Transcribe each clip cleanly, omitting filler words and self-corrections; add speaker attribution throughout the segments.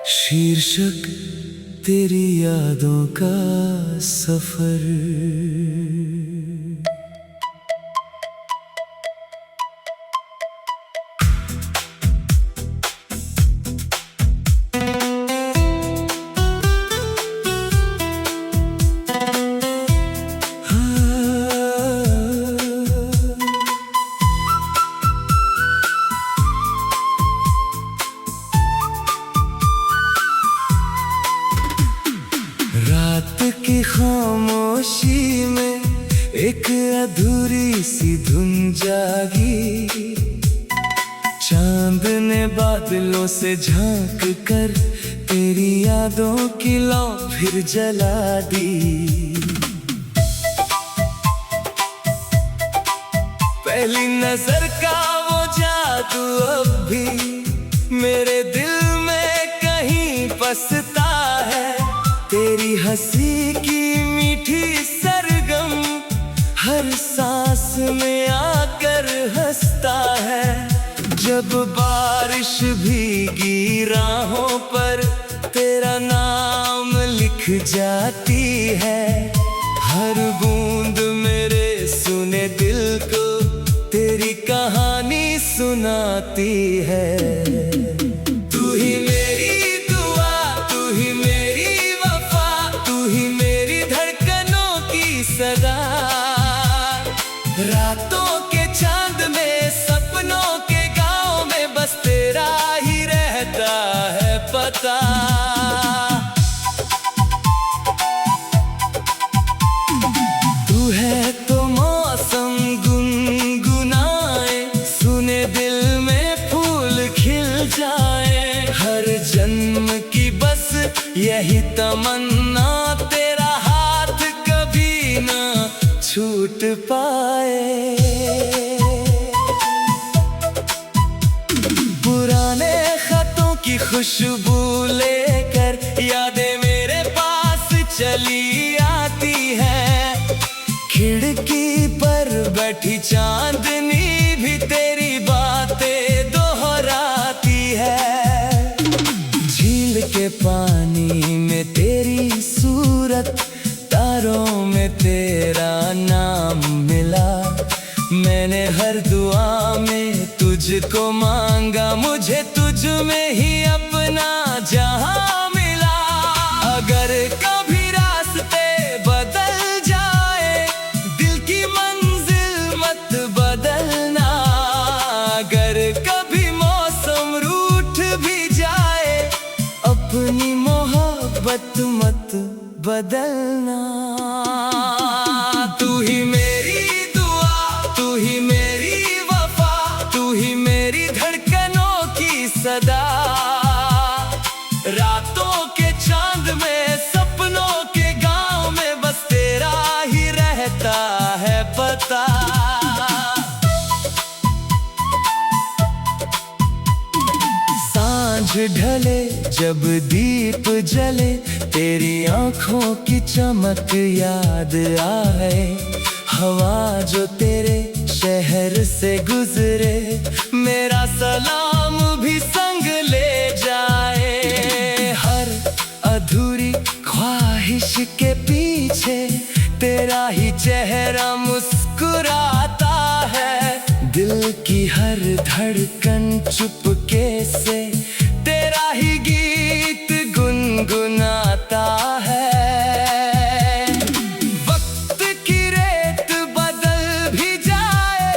Speaker 1: शीर्षक तेरी यादों का सफर। रात की खामोशी में एक अधूरी सी धुन जागी। चांद ने बादलों से झांक कर तेरी यादों की लौ फिर जला दी। पहली नजर का वो जादू अब भी मेरे दिल में कहीं बसता है। तेरी हंसी की मीठी सरगम हर सांस में आकर हंसता है। जब बारिश भीगी राहों पर तेरा नाम लिख जाती है। हर बूंद मेरे सुने दिल को तेरी कहानी सुनाती है। तू ही मेरी दुआ, तू ही मेरी वफा, तू ही मेरी धड़कनों की सदा। रातों के चांद में सपनों के गांव में बस तेरा ही रहता है पता। तू है तो मौसम गुनगुनाए, सुने दिल में फूल खिल जाए। हर जन्म की बस यही तमन्ना, तेरा हाथ कभी ना छूट पाए। पुराने खतों की खुशबू लेकर यादें मेरे पास चली आती है। खिड़की पर बैठी चांदनी भी तेरी बातें दोहराती है। झील के पानी में तेरी सूरत, तारों में तेरा नाम मिला। मैंने हर दुआ में तुझको मांगा, मुझे तुझ में ही अपना जहां मिला। अगर कभी रास्ते बदल जाए, दिल की मंजिल मत बदलना। अगर कभी मौसम रूठ भी जाए, अपनी मोहब्बत मत बदलना। तू ही मेरी दुआ, तू ही मेरी वफा, तू ही मेरी धड़कनों की सदा। रातों के चांद में सपनों के गांव में बस तेरा ही रहता है पता। सांझ ढले जब दीप जले, तेरी आंखों की चमक याद आए। हवा जो तेरे शहर से गुजरे, मेरा सलाम भी संग ले जाए। हर अधूरी ख्वाहिश के पीछे तेरा ही चेहरा मुस्कुराता है। दिल की हर धड़कन चुपके से तेरा ही गीत गुनगुनाता है। वक्त की रेत बदल भी जाए,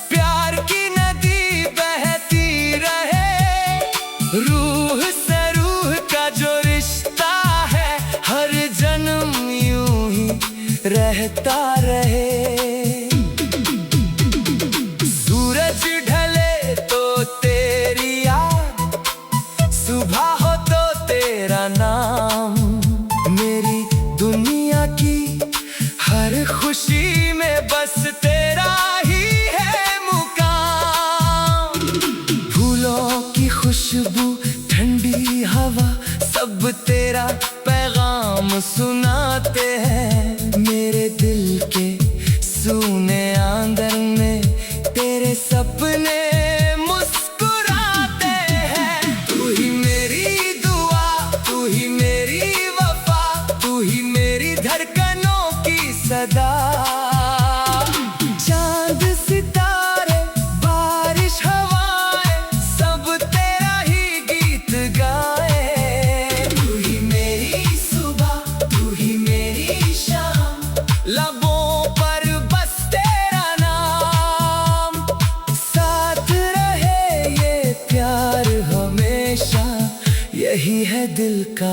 Speaker 1: प्यार की नदी बहती रहे। रूह से रूह का जो रिश्ता है, हर जन्म यूं ही रहता रहे। सूरज ढले तो तेरी याद, सुबह हो तो तेरा नाम। मेरी दुनिया की हर खुशी में बस तेरा ही है मुकाम। फूलों की खुशबू, ठंडी हवा, सब तेरा पैगाम सुनाते हैं। मेरे दिल के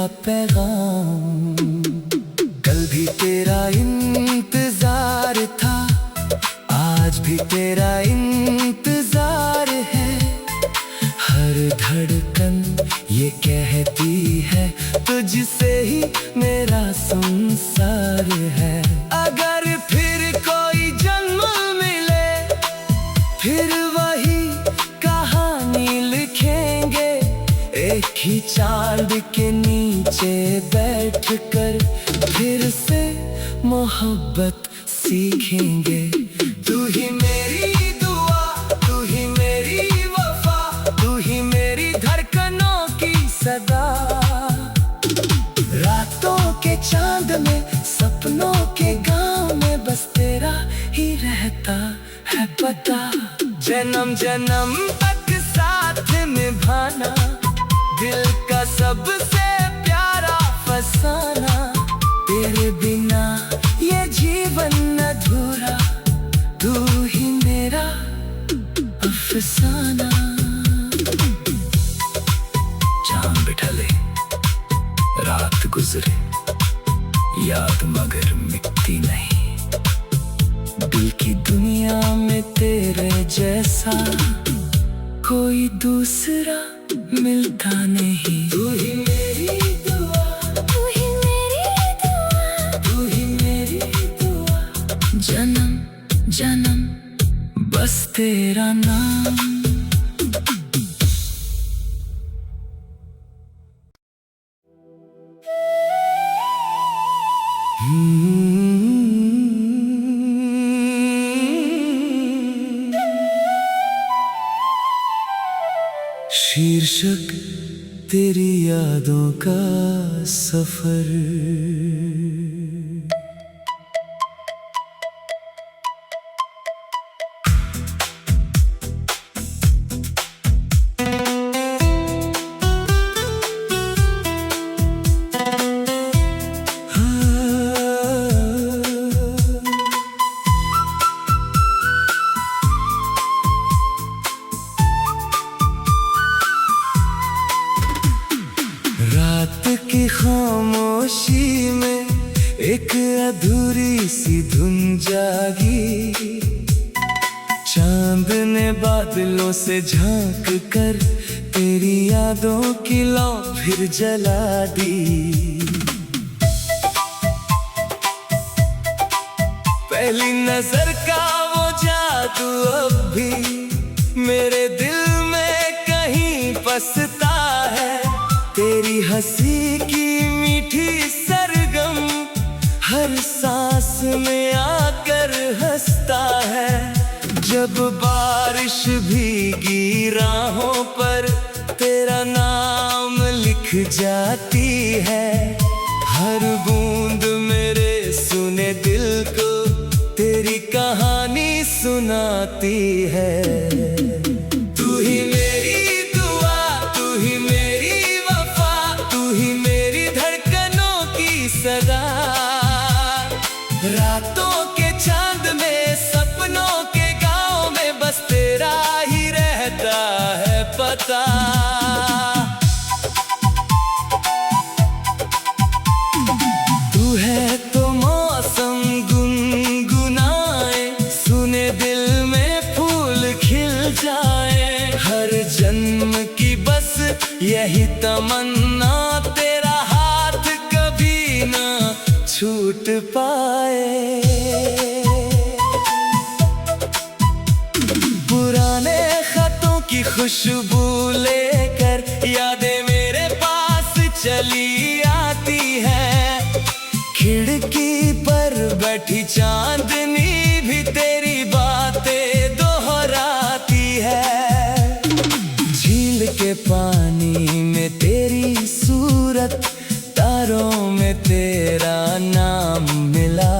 Speaker 1: तेरा पैगाम। कल भी तेरा इंतजार था, आज भी तेरा इंतजार है। हर धड़कन ये कहती है तुझसे ही मेरा संसार है। अगर फिर कोई जन्म मिले फिर वही कहानी लिखेंगे। एक ही चांद के नीचे बैठकर फिर से मोहब्बत सीखेंगे। तू ही मेरी दुआ, तू ही मेरी वफा, तू ही मेरी धड़कनों की सदा। रातों के चांद में, सपनों के गांव में, बस तेरा ही रहता है पता। जन्म जन्म तक साथ निभाना, दिल का सबसे प्यारा फसाना। तेरे बिना ये जीवन अधूरा, तू ही मेरा अफसाना। चांद बिठा ले, रात गुजरे, याद मगर मिटती नहीं। दिल की दुनिया में तेरे जैसा कोई दूसरा मिलता नहीं। तू ही मेरी दुआ, तू ही मेरी दुआ, तू ही मेरी दुआ। जन्म जन्म बस तेरा नाम। शीर्षक तेरी यादों का सफर। रात की खामोशी में एक अधूरी सी धुन जागी। चांद ने बादलों से झांक कर तेरी यादों की लौ फिर जला दी। पहली नजर का वो जादू अब भी मेरे दिल में कहीं बसता है। तेरी हंसी की मीठी सरगम हर सांस में आकर हंसता है। जब बारिश भीगी राहों पर तेरा नाम लिख जाती है। हर बूंद मेरे सुने दिल को तेरी कहानी सुनाती है। तू ही मेरी दुआ, तू ही मेरी वफा, तू ही मेरी धड़कनों की सदा। रातों के चांद में, सपनों के गांव में, बस तेरा ही रहता है पता। तू है तो मौसम गुनगुनाए, सुने दिल में फूल खिल जाए। हर जन्म की बस यही तमन्ना, तेरा हाथ कभी ना छूट पाए। पुराने खतों की खुशबू लेकर यादें मेरे पास चली आती है। खिड़की पर बैठी चांदनी भी तेरी बातें दोहराती है। झील के पानी में तेरी सूरत, तारों में तेरा नाम मिला।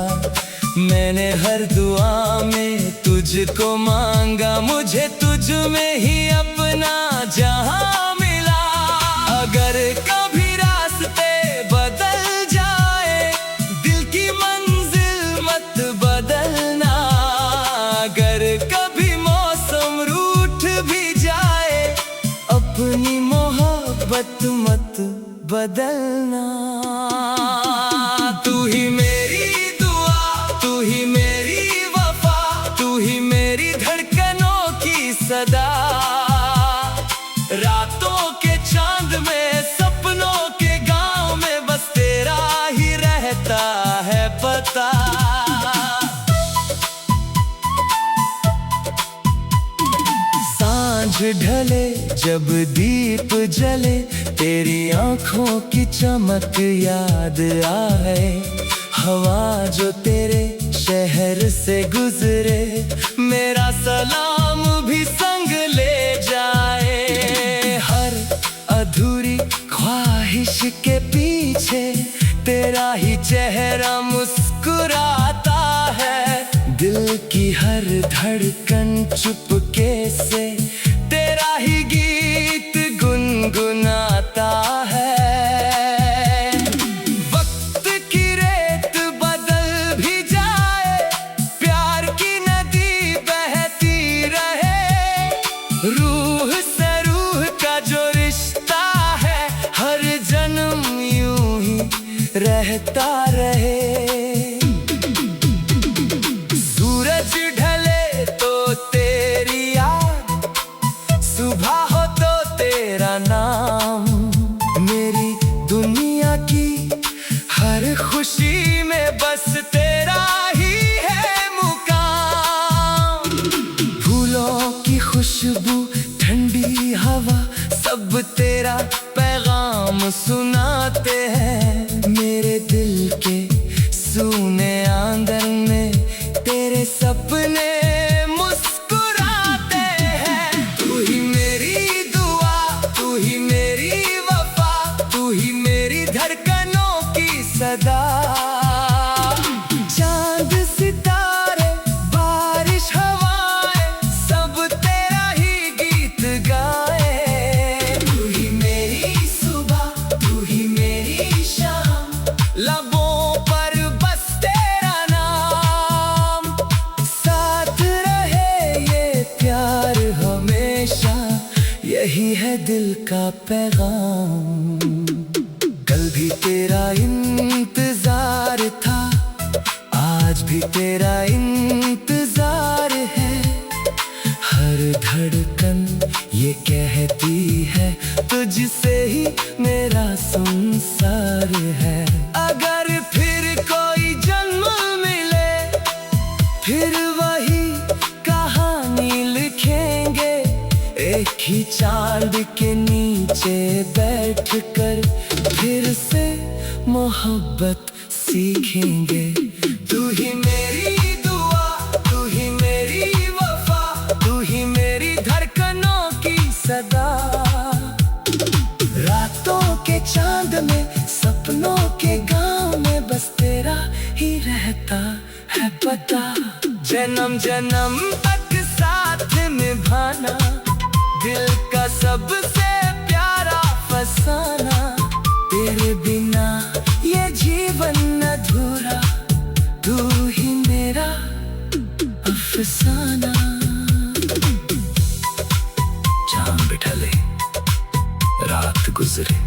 Speaker 1: मैंने हर दुआ में तुझको मांगा, मुझे तुझ में ही अपना जहां मिला। अगर कभी रास्ते बदल जाए, दिल की मंजिल मत बदलना। अगर कभी मौसम रूठ भी जाए, अपनी मोहब्बत मत बदलना। रहता है पता। सांझ ढले जब दीप जले, तेरी आंखों की चमक याद आए। हवा जो तेरे शहर से गुजरे, मेरा सलाम भी संग ले जाए। हर अधूरी ख्वाहिश के पीछे तेरा ही चेहरा मुस्कुराता है। दिल की हर धड़कन चुपके से तेरा ही गीत गुनगुनाता है। वक्त की रेत बदल भी जाए, प्यार की नदी बहती रहे। रूह से रूह का जो रिश्ता है, हर जन्म यूं ही रहता रहे। सूरज ढले तो तेरी याद, सुबह हो तो तेरा नाम। मेरी दुनिया की हर खुशी में बस तेरा ही है मुकाम। फूलों की खुशबू, ठंडी हवा, सब तेरा पैगाम सुनाते हैं। मेरे दिल के सूने आंगन में तेरे सपने मुस्कुराते हैं। तू ही मेरी दुआ, तू ही मेरी वफा, तू ही मेरी धड़कनों की सदा। चांद सितारे बारिश हवाएं, सब तेरा ही गीत गाए। तू ही मेरी सुबह, तू ही मेरी शाम, लबों पर बस तेरा नाम। साथ रहे ये प्यार हमेशा, यही है दिल का पैगाम। कल भी तेरा इंतजार था, आज भी तेरा इंतजार है। हर धड़कन ये कहती है, तुझसे ही मेरा संसार है। अगर फिर कोई जन्म मिले, फिर वही कहानी लिखेंगे। एक ही चांद के नीचे बैठकर फिर से मोहब्बत सीखेंगे। तू ही मेरी दुआ, तू ही मेरी वफा, तू ही मेरी धड़कनों की सदा। रातों के चांद में, सपनों के गांव में, बस तेरा ही रहता है पता। जन्म जन्म तक साथ निभाना, दिल का सबसे प्यारा फसाना। तेरे बिना ये जीवन अधूरा, तू ही मेरा अफसाना। चांद ढले रात गुजरे,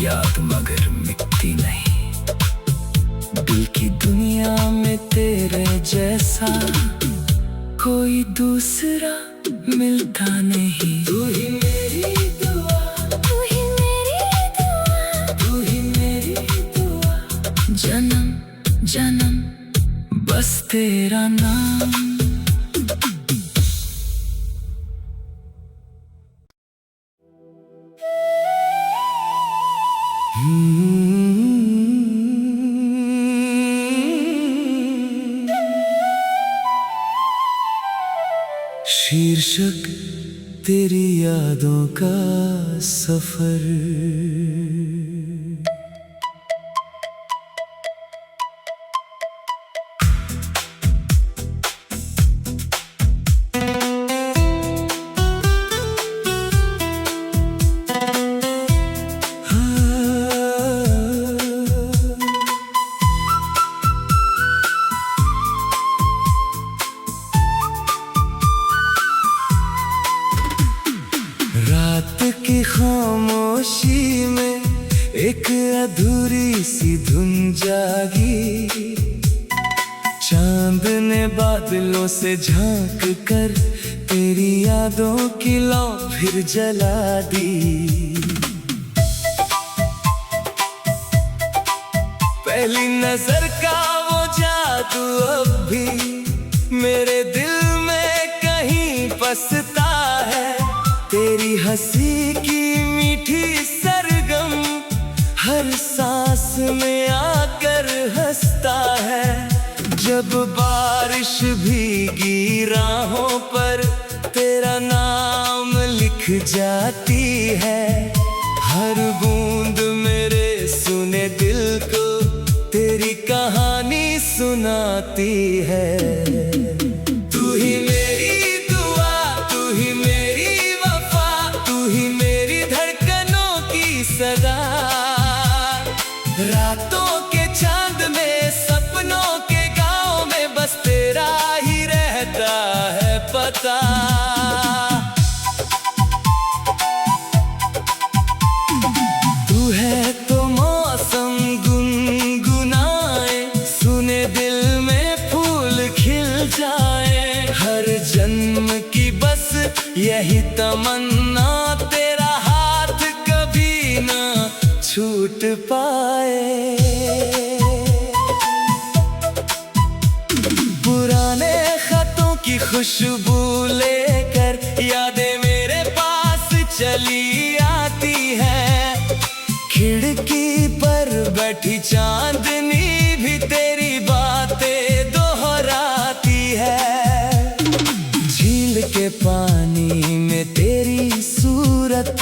Speaker 1: याद मगर मिटती नहीं। दिल की दुनिया में तेरे जैसा कोई दूसरा मिलता नहीं। तू ही मेरी दुआ, तू ही मेरी दुआ, तू ही मेरी दुआ। जन्म जन्म बस तेरा नाम। शीर्षक तेरी यादों का सफर। की खामोशी में एक अधूरी सी धुन जागी। चांद ने बादलों से झांक कर तेरी यादों की लौ फिर जला दी। पहली नजर का वो जादू अब भी मेरे दिल में कहीं बसता है। तेरी हंसी की मीठी सरगम हर सांस में आकर हंसता है। जब बारिश भीगी राहों पर तेरा नाम लिख जाती है। हर बूंद मेरे सुने दिल को तेरी कहानी सुनाती है। तू ही मेरी दुआ, तू ही मेरी वफा, तू ही मेरी धड़कनों की सदा। रातों के चांद में, सपनों के गांव में बस तेरा ही रहता है पता। तू है तो मौसम गुनगुनाए, सुने दिल में फूल खिल जाए। हर जन्म की बस यही तमन्ना, तेरा हाथ कभी ना छूट पाए। पुराने खतों की खुशबू लेकर यादें मेरे पास चली आती है। खिड़की पर बैठी चांदनी भी तेरी बातें दोहराती है। झील के पानी में तेरी सूरत,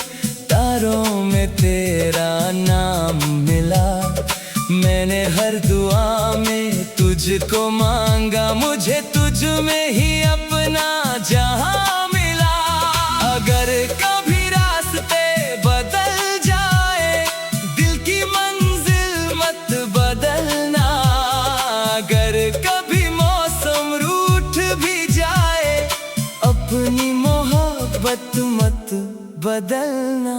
Speaker 1: तारों में तेरा नाम मिला। मैंने हर दुआ में तुझको मांगा, मुझे तुझ में ही अपना जहां मिला। अगर कभी रास्ते बदल जाए, दिल की मंजिल मत बदलना। अगर कभी मौसम रूठ भी जाए, अपनी मोहब्बत मत बदलना।